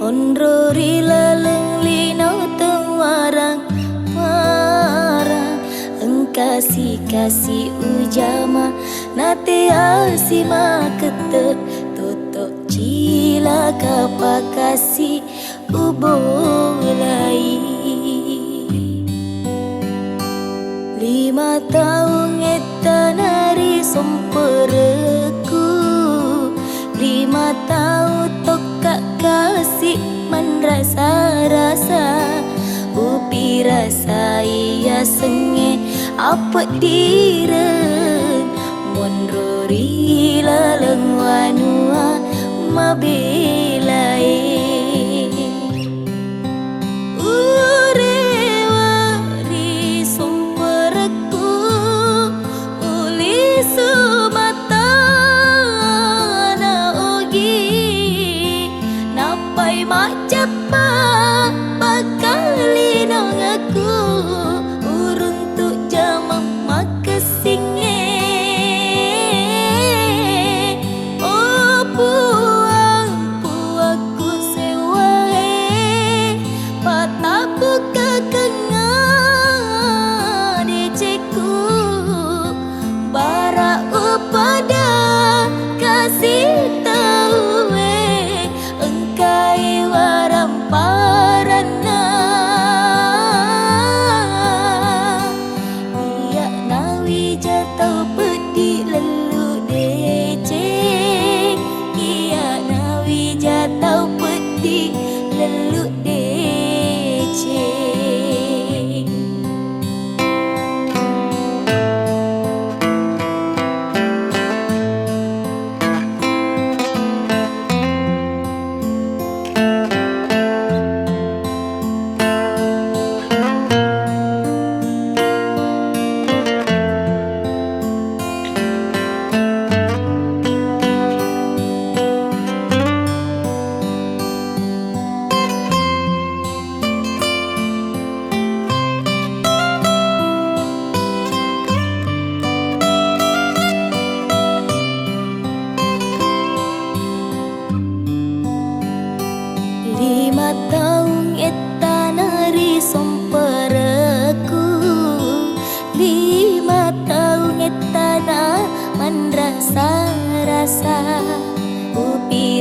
Onrori laleng lino tewarang parang engkasi ujama nate asima ketek totok cila kapakasi ubolai 5 tahun etanari sompereku 5 tahun tokak kasih rasa upi rasa iya senge apa diren monrori laleng wanua mabelai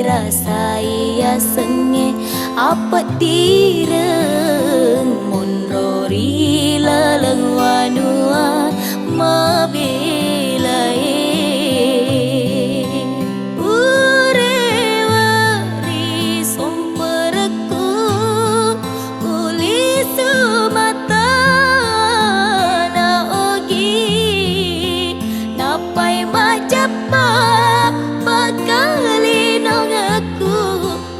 rasa iya senge apa direng monrori laleng wanua mabelai urewari sompereku uli sumata na ogi napai majapa bakali nongaku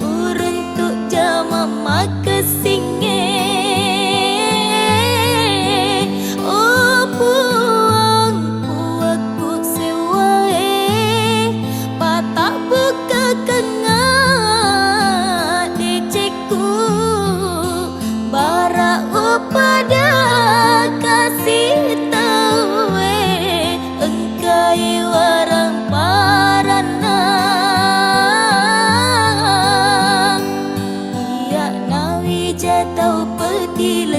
uruntuk jama makasinge oh puang puaku sewae patak buka kengat deceku bara upada kasih tawe engkai warang parana iya nawi jatau peti